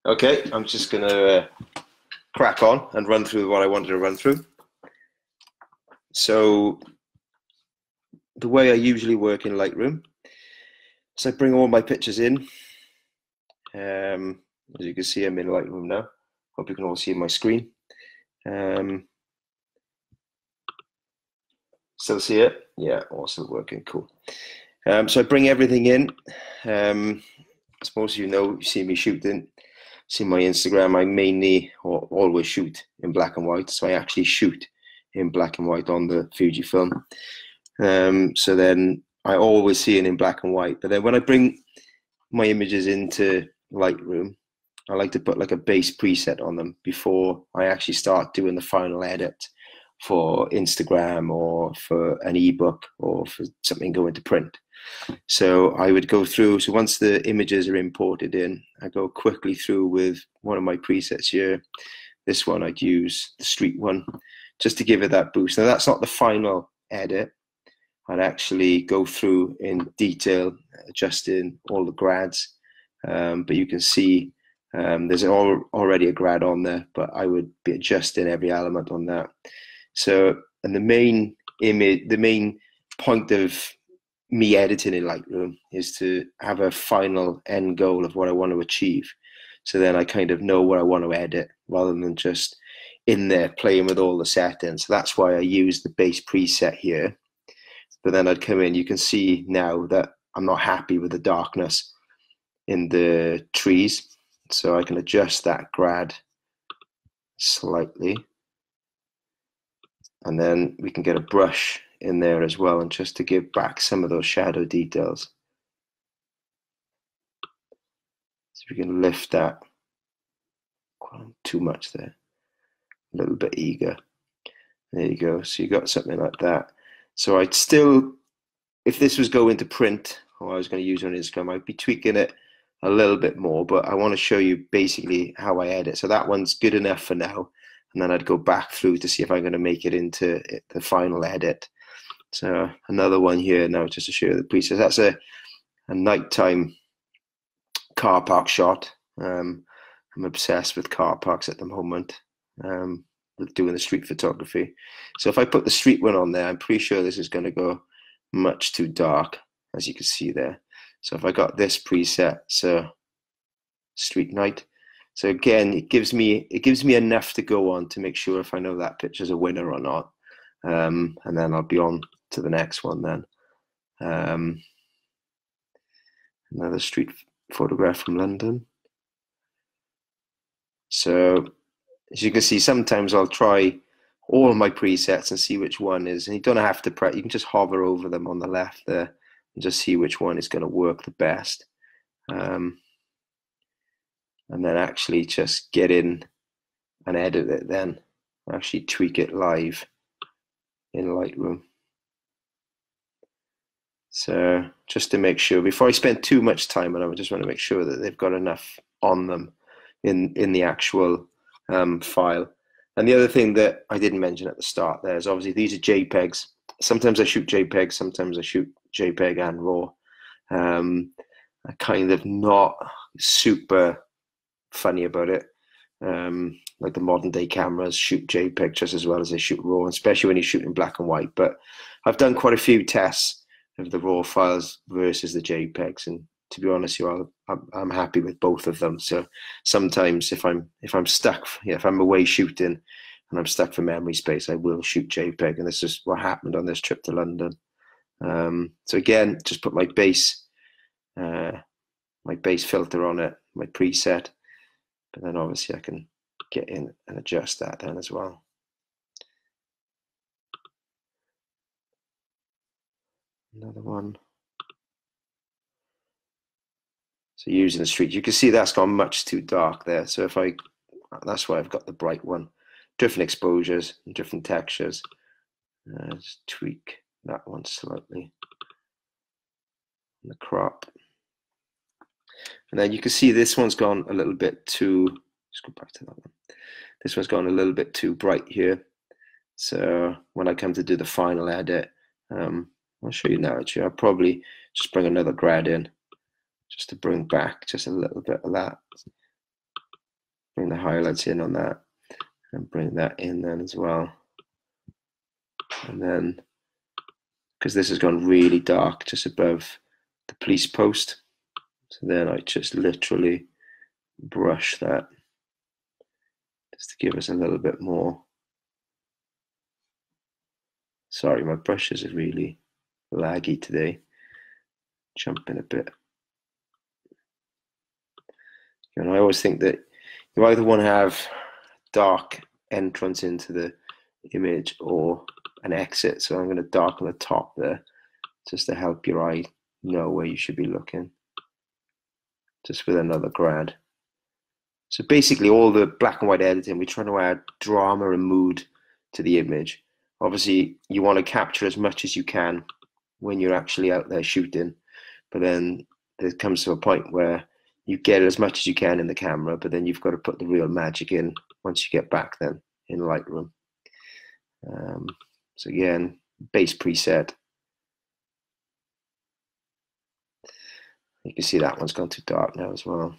Okay, I'm just going to crack on and run through what I wanted to run through. So the way I usually work in Lightroom is I bring all my pictures in. As you can see, I'm in Lightroom now. Hope you can all see my screen. Still see it? Yeah, also working, cool. So I bring everything in. As most of you know, you see me shooting. See my Instagram, I mainly or always shoot in black and white. So I actually shoot in black and white on the Fujifilm. So then I always see it in black and white. But then when I bring my images into Lightroom, I like to put like a base preset on them before I actually start doing the final edit for Instagram or for an ebook or for something going to print. So I would go through, so once the images are imported in, I go quickly through with one of my presets here. This one I'd use, the street one, just to give it that boost. Now that's not the final edit. I'd actually go through in detail, adjusting all the grads. But you can see there's already a grad on there, but I would be adjusting every element on that. So, and the main image, the main point of me editing in Lightroom is to have a final end goal of what I want to achieve. So then I kind of know what I want to edit rather than just in there playing with all the settings. So that's why I use the base preset here. But then I'd come in, you can see now that I'm not happy with the darkness in the trees. So I can adjust that grad slightly. And then we can get a brush in there as well, and just to give back some of those shadow details. So we can lift that. Quite too much there. A little bit eager. There you go. So you got something like that. So I'd still, if this was going to print, or I was going to use it on Instagram, I'd be tweaking it a little bit more, but I want to show you basically how I edit. So that one's good enough for now. And then I'd go back through to see if I'm going to make it into the final edit. So another one here now, just to show you the presets. That's a nighttime car park shot. I'm obsessed with car parks at the moment, with doing the street photography. So if I put the street one on there, I'm pretty sure this is going to go much too dark, as you can see there. So if I got this preset, so street night. So again, it gives me enough to go on to make sure if I know that picture's a winner or not. And then I'll be on to the next one then. Another street photograph from London. So as you can see, sometimes I'll try all my presets and see which one is, and you don't have to press, you can just hover over them on the left there and just see which one is going to work the best. And then actually just get in and edit it then. Actually tweak it live in Lightroom. So just to make sure, before I spend too much time on them, I just want to make sure that they've got enough on them in the actual file. And the other thing that I didn't mention at the start there is obviously these are JPEGs. Sometimes I shoot JPEG, sometimes I shoot JPEG and RAW. I'm kind of not super funny about it. Like the modern day cameras shoot JPEG just as well as they shoot RAW, especially when you shoot in black and white. But I've done quite a few tests of the RAW files versus the JPEGs, and to be honest, I'm happy with both of them. So sometimes if I'm stuck, if I'm away shooting and I'm stuck for memory space, I will shoot JPEG, and this is what happened on this trip to London. So again, just put my base filter on it, my preset, but then obviously I can get in and adjust that then as well. Another one. So using the street, you can see that's gone much too dark there. So if that's why I've got the bright one. Different exposures and different textures. Just tweak that one slightly. And the crop. And then you can see this one's gone a little bit too, let's go back to that one. This one's gone a little bit too bright here. So when I come to do the final edit, I'll show you now actually. I'll probably just bring another grad in just to bring back just a little bit of that. Bring the highlights in on that, and bring that in then as well. And then, because this has gone really dark just above the police post, so then I just literally brush that just to give us a little bit more. Sorry, my brushes are really laggy today. Jumping a bit. And I always think that you either want to have dark entrance into the image or an exit. So I'm going to darken the top there just to help your eye know where you should be looking. Just with another grad. So basically all the black and white editing, we're trying to add drama and mood to the image. Obviously you want to capture as much as you can when you're actually out there shooting, but then there comes to a point where you get as much as you can in the camera, but then you've got to put the real magic in once you get back then in Lightroom. So again, base preset. You can see that one's gone too dark now as well.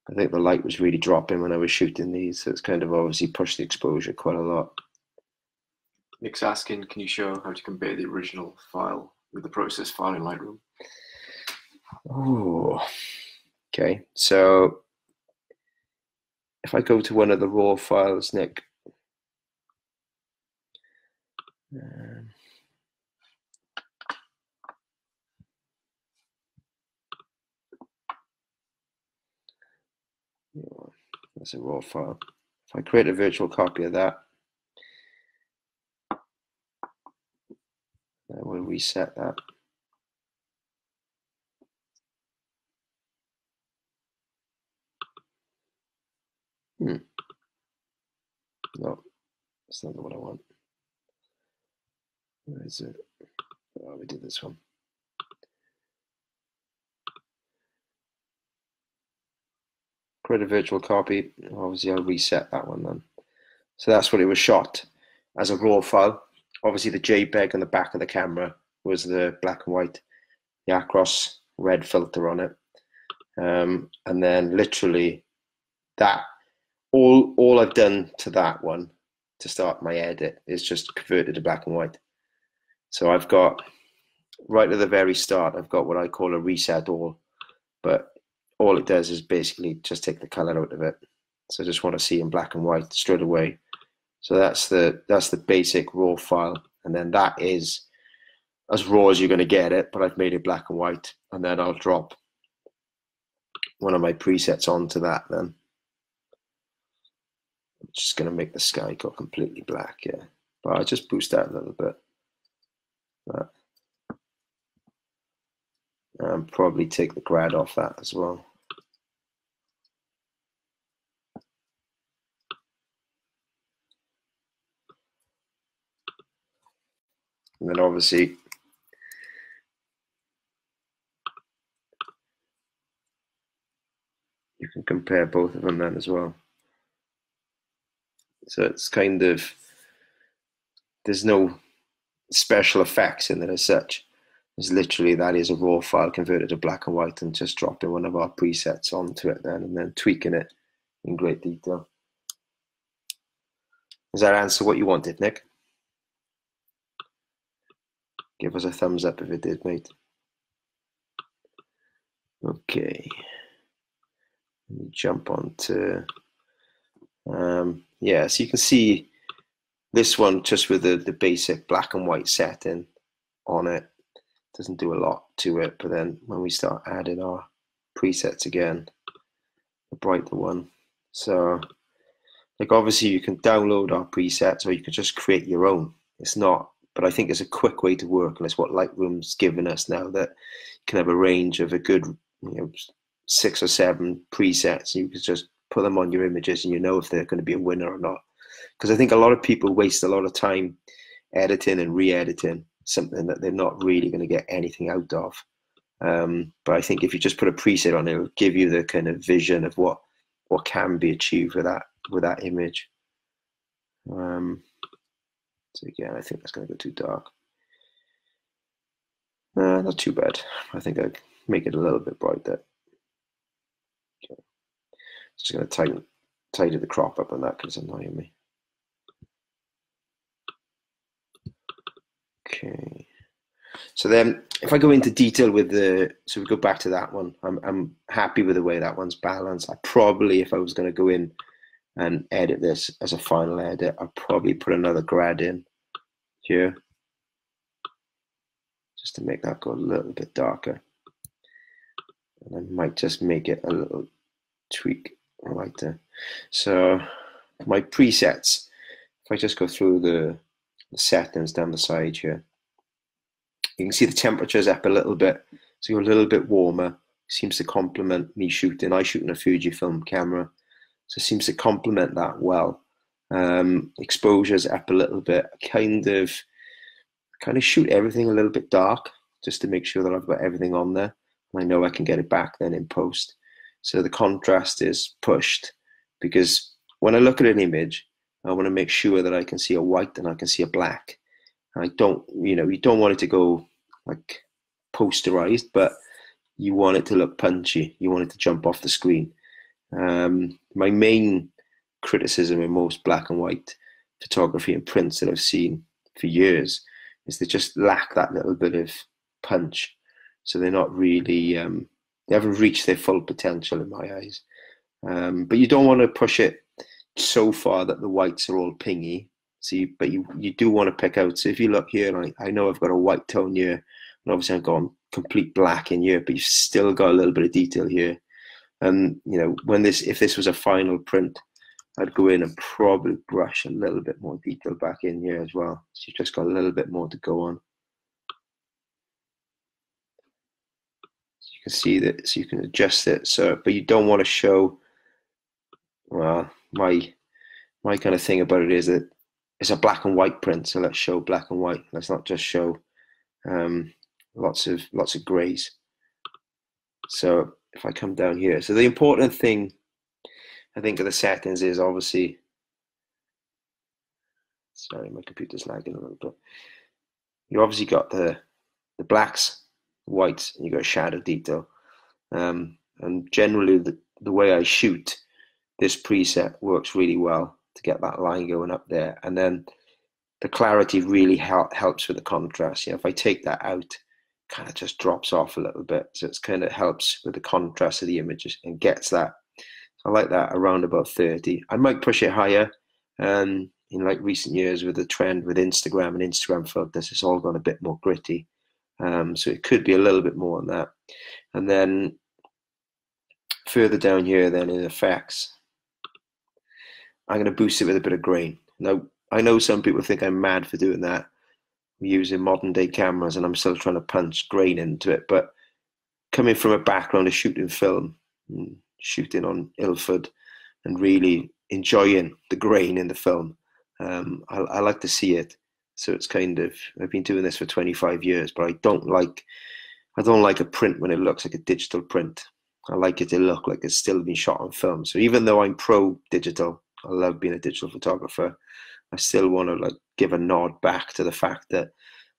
I think the light was really dropping when I was shooting these, so it's kind of obviously pushed the exposure quite a lot. Nick's asking, can you show how to compare the original file with the process file in Lightroom? Oh, okay. So if I go to one of the raw files, Nick, that's a raw file. If I create a virtual copy of that, I will reset that. No, that's not what I want. Where is it? Oh, we did this one. Create a virtual copy. Obviously, I'll reset that one then. So that's what it was shot as a raw file. Obviously, the JPEG on the back of the camera was the black and white, the Acros red filter on it. And then literally that, all I've done to that one to start my edit is just converted to black and white. So I've got, right at the very start, I've got what I call a reset all, but all it does is basically just take the color out of it. So I just want to see in black and white straight away. So that's the basic raw file, and then that is as raw as you're going to get it, but I've made it black and white, and then I'll drop one of my presets onto that then. I'm just going to make the sky go completely black, yeah. But I'll just boost that a little bit. And probably take the grad off that as well. And then obviously you can compare both of them then as well. So it's kind of, there's no special effects in it as such. It's literally, that is a raw file converted to black and white and just dropping one of our presets onto it then and then tweaking it in great detail. Does that answer what you wanted, Nick? Give us a thumbs up if it did, mate. Okay. Let me jump on to, yeah, so you can see this one just with the basic black and white setting on it. Doesn't do a lot to it, but then when we start adding our presets again, the brighter one. So like obviously you can download our presets or you can just create your own. It's not, but I think it's a quick way to work, and it's what Lightroom's given us now, that you can have a range of a good, 6 or 7 presets. You can just put them on your images and you know if they're going to be a winner or not. Because I think a lot of people waste a lot of time editing and re-editing something that they're not really going to get anything out of. But I think if you just put a preset on it, it'll give you the kind of vision of what can be achieved with that image. So again, I think that's going to go too dark. Not too bad. I think I'd make it a little bit brighter. Okay. Just going to tidy the crop up on that because it's annoying me. Okay. So then if I go into detail with so we go back to that one, I'm happy with the way that one's balanced. I probably, if I was going to go in and edit this as a final edit, I'd probably put another grad in here, just to make that go a little bit darker. And I might just make it a little tweak right there. So my presets, if I just go through the settings down the side here, you can see the temperature's up a little bit, so you're a little bit warmer. Seems to complement me shooting. I shoot in a Fujifilm camera, so it seems to complement that well. Exposure's up a little bit. I kind of shoot everything a little bit dark, just to make sure that I've got everything on there. And I know I can get it back then in post. So the contrast is pushed, because when I look at an image, I want to make sure that I can see a white and I can see a black. I don't, you don't want it to go like posterized, but you want it to look punchy. You want it to jump off the screen. My main criticism in most black and white photography and prints that I've seen for years is they just lack that little bit of punch. So they're not really, they haven't reached their full potential in my eyes. But you don't want to push it so far that the whites are all pingy. So but you do want to pick out. So if you look here, I know I've got a white tone here, and obviously I've gone complete black in here, but you've still got a little bit of detail here. And if this was a final print, I'd go in and probably brush a little bit more detail back in here as well. So you've just got a little bit more to go on. So you can see that, so you can adjust it. So, but you don't want to show, well, my kind of thing about it is that it's a black and white print, so let's show black and white. Let's not just show lots of grays. So if I come down here, so the important thing I think of the settings is obviously, sorry, my computer's lagging a little bit. You obviously got the blacks, whites, and you got shadow detail. And generally the way I shoot, this preset works really well to get that line going up there. And then the clarity really helps with the contrast. If I take that out, kind of just drops off a little bit. So it's kind of helps with the contrast of the images and gets that. I like that around about 30. I might push it higher. In like recent years with the trend with Instagram and Instagram filters, it's all gone a bit more gritty. So it could be a little bit more on that. And then further down here then in effects, I'm going to boost it with a bit of grain. Now, I know some people think I'm mad for doing that. We're using modern day cameras and I'm still trying to punch grain into it. But coming from a background of shooting film, shooting on Ilford and really enjoying the grain in the film, I like to see it. So it's kind of, I've been doing this for 25 years, but I don't like a print when it looks like a digital print. I like it to look like it's still been shot on film. So even though I'm pro digital, I love being a digital photographer, I still want to give a nod back to the fact that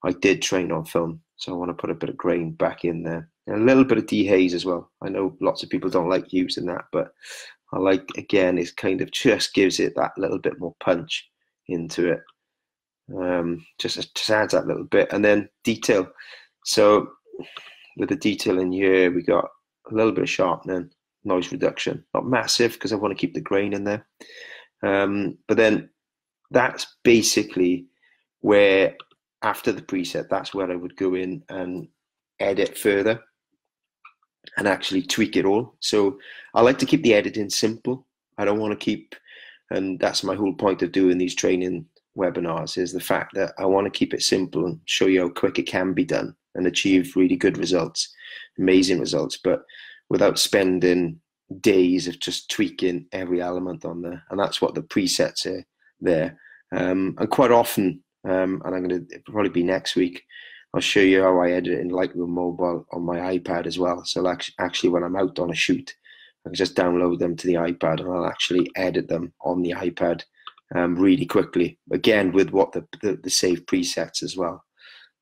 I did train on film. So I want to put a bit of grain back in there. And a little bit of dehaze as well. I know lots of people don't like using that, but I like, again, it kind of just gives it that little bit more punch into it. Just adds that little bit. And then detail. So with the detail in here, we got a little bit of sharpening, noise reduction. Not massive because I want to keep the grain in there. But then that's basically where, after the preset, that's where I would go in and edit further and actually tweak it all. So I like to keep the editing simple. I don't want to keep, and that's my whole point of doing these training webinars, is the fact that I want to keep it simple and show you how quick it can be done and achieve really good results, amazing results, but without spending days of just tweaking every element on there. And that's what the presets are there. And quite often, and I'm going to probably be next week, I'll show you how I edit in Lightroom mobile on my iPad as well. So actually when I'm out on a shoot, I can just download them to the iPad and I'll actually edit them on the iPad really quickly, again with what the saved presets as well.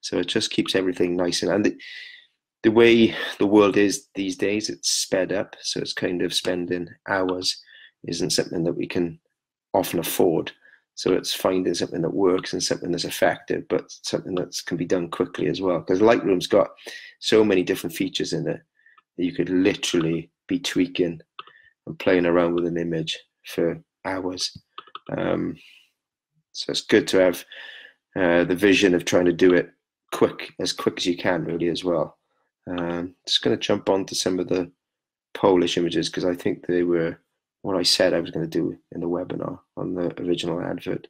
So it just keeps everything nice. And the way the world is these days, it's sped up, so it's kind of spending hours isn't something that we can often afford. So it's finding something that works and something that's effective, but something that can be done quickly as well. Because Lightroom's got so many different features in it that you could literally be tweaking and playing around with an image for hours. So it's good to have the vision of trying to do it as quick as you can, really, as well. Just going to jump on to some of the Polish images because I think they were what I said I was going to do in the webinar on the original advert.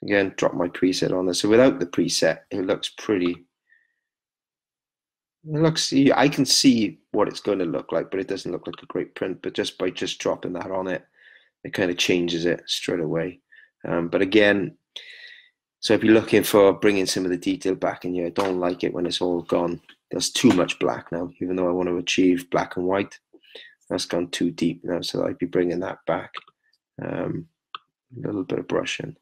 Again, drop my preset on there. So without the preset, it looks pretty. I can see what it's going to look like, but it doesn't look like a great print. But just by dropping that on it, it kind of changes it straight away. But again, so if you're looking for bringing some of the detail back in here, I don't like it when it's all gone. There's too much black now, even though I want to achieve black and white. That's gone too deep now, so I'd be bringing that back. A little bit of brushing.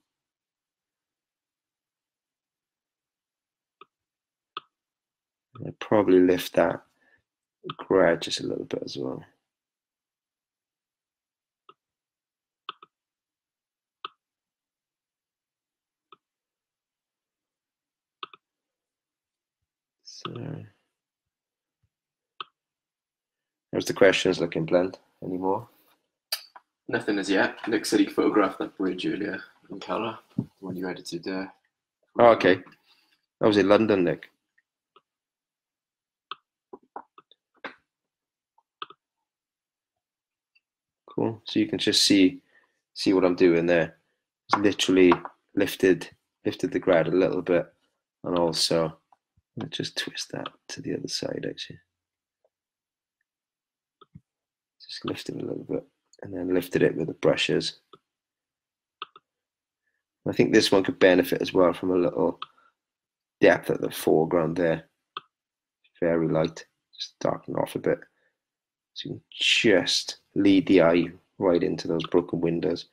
I'd probably lift that grad just a little bit as well. So, how's the questions looking, Blend? Any more? Nothing as yet. Nick said he photographed that bridge earlier in colour, the one you edited there. Oh, okay. That was in London, Nick. Cool. So you can just see what I'm doing there. It's literally lifted the grad a little bit, and also let's just twist that to the other side actually. Just lifted a little bit, and then lifted it with the brushes. I think this one could benefit as well from a little depth at the foreground there. Very light, just darken off a bit. So you can just lead the eye right into those broken windows,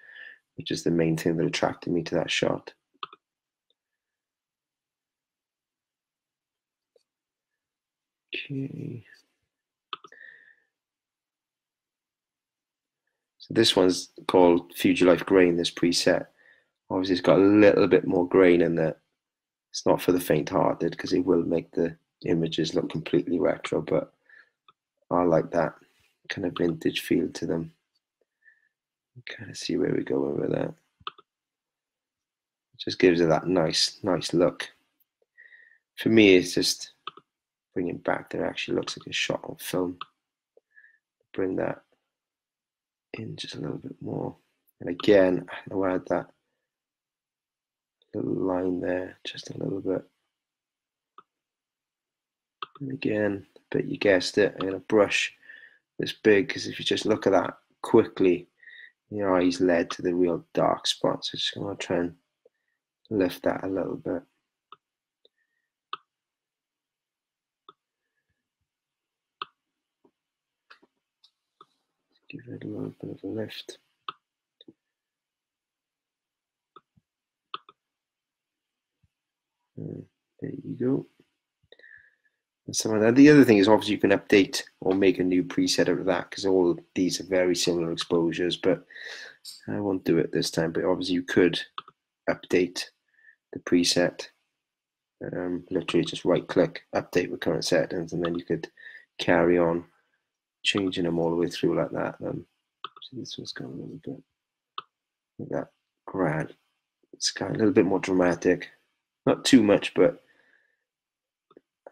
which is the main thing that attracted me to that shot. Okay. So this one's called FUJILIFE Grain, this preset. Obviously it's got a little bit more grain in there. It's not for the faint-hearted because it will make the images look completely retro, but I like that kind of vintage feel to them. Kind of see where we're going with that. It just gives it that nice look. For me, it's just bringing back that it actually looks like a shot on film. Bring that in just a little bit more. And again, I'll add that little line there, just a little bit. And again, but you guessed it, I'm going to brush this big because if you just look at that quickly, your eyes led to the real dark spots. So just going to try and lift that a little bit. Give it a little bit of a lift. There you go. And some of that. The other thing is obviously you can update or make a new preset out of that because all of these are very similar exposures, but I won't do it this time. But obviously you could update the preset. Literally just right click, update with current settings, and then you could carry on changing them all the way through like that. So this one's got a little bit like that grad. It's got a little bit more dramatic, not too much, but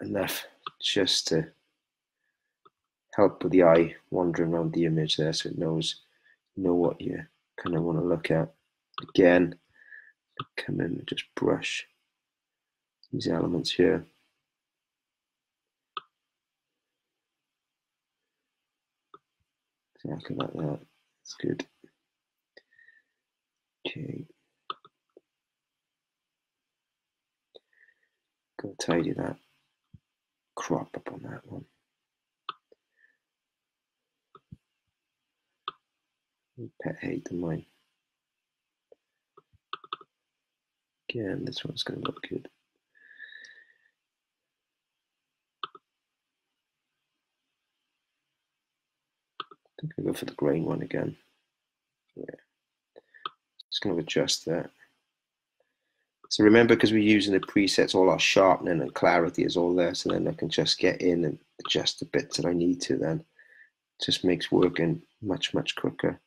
enough just to help with the eye wandering around the image there, so it know what you kind of want to look at. Again, come in and just brush these elements here. Exactly like that. That's good. Okay. Go tidy that crop up on that one. Pet hate the mine. Again, this one's going to look good. I'm going to go for the grain one again. Yeah. Just going to adjust that. So remember, because we're using the presets, all our sharpening and clarity is all there, so then I can just get in and adjust the bits that I need to then. It just makes working much, much quicker.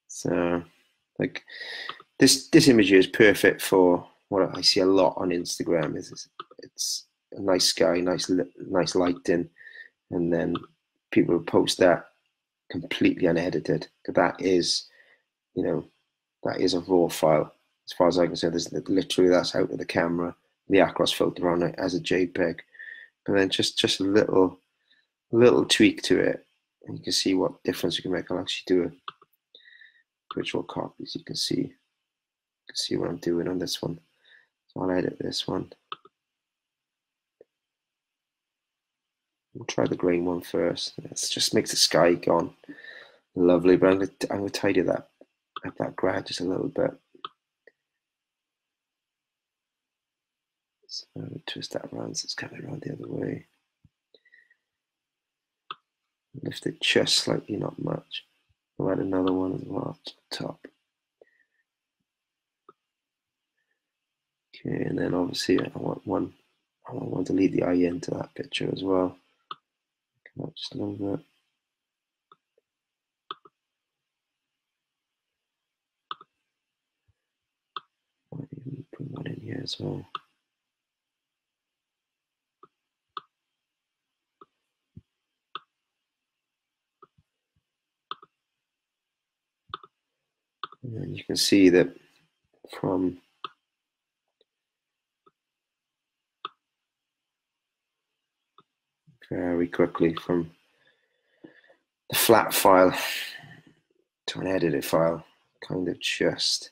So, like, this image here is perfect for what I see a lot on Instagram. It's a nice sky, nice lighting, and then people will post that completely unedited. That is, you know, that is a raw file. As far as I can say, there's literally, that's out of the camera, the Acros filter on it as a JPEG, but then just a little tweak to it, and you can see what difference you can make. I'll actually do a virtual copy so you can see what I'm doing on this one. So I'll edit this one. We'll try the grain one first. It just makes the sky gone lovely, but I'm gonna tidy that grad just a little bit. So twist that around so it's coming around the other way. Lift it just slightly, not much. I'll add another one as well to the top. Okay, and then obviously I want one to lead the eye into that picture as well. Come up just a little bit. Might even put one in here as well. And then you can see that from very quickly from the flat file to an edited file, kind of just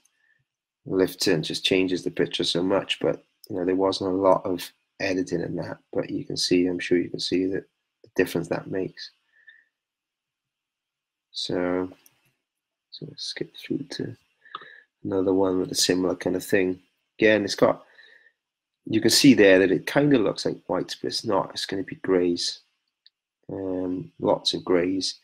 lifts in, just changes the picture so much. But you know, there wasn't a lot of editing in that, but you can see, I'm sure you can see that the difference that makes. So let's skip through to another one with a similar kind of thing. Again, it's got, you can see there that it kind of looks like whites, but it's not. It's going to be grays, lots of grays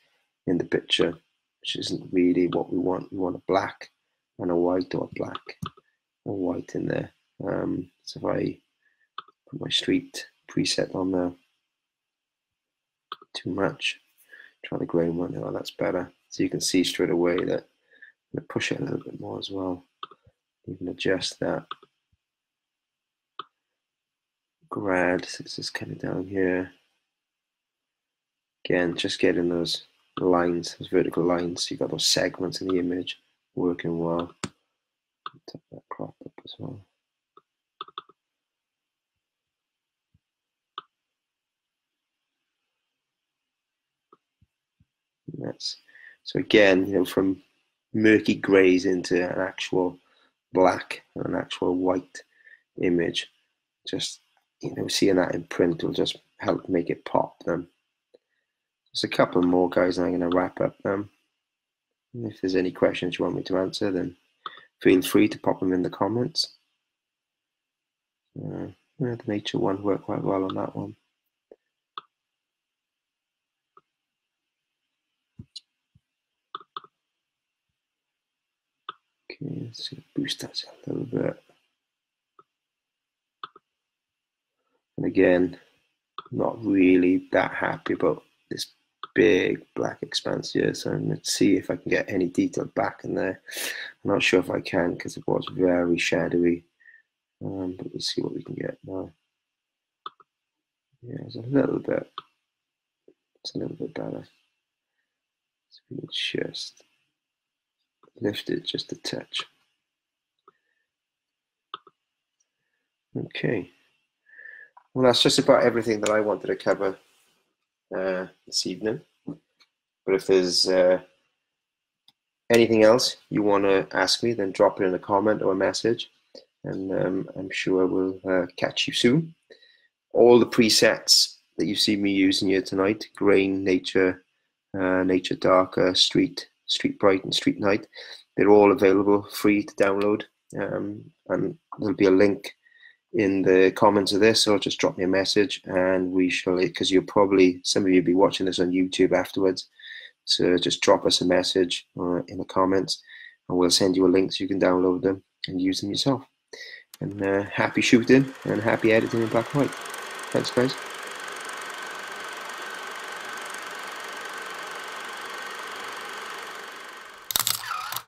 in the picture, which isn't really what we want. We want a black and a white, or a black or white in there. So if I put my street preset on there, too much, try the grain one. Oh, that's better. So you can see straight away that I'm going to push it a little bit more as well. Even adjust that grad, so it's just kind of down here. Again, just getting those lines, those vertical lines. So you've got those segments in the image working well. Take that crop up as well. And that's, so again, you know, from murky grays into an actual black and an actual white image, just, you know, seeing that in print will just help make it pop then. Just a couple more, guys, and I'm going to wrap up them. And if there's any questions you want me to answer, then feel free to pop them in the comments. The nature one worked quite well on that one. Okay, let's boost that a little bit. And again, not really that happy about this big black expanse here, so let's see if I can get any detail back in there. I'm not sure if I can because it was very shadowy, but we'll see what we can get now. Yeah, it's a little bit better. So we can just lift it just a touch. Okay, well, that's just about everything that I wanted to cover this evening. But if there's anything else you want to ask me, then drop it in a comment or a message, and I'm sure we'll catch you soon. All the presets that you see me using here tonight, grain, nature, nature darker, street bright, and street night, they're all available free to download, and there'll be a link in the comments of this, or just drop me a message and we shall, because you'll probably, some of you will be watching this on YouTube afterwards, So just drop us a message in the comments, and we'll send you a link so you can download them and use them yourself. And happy shooting and happy editing in black and white. Thanks, guys.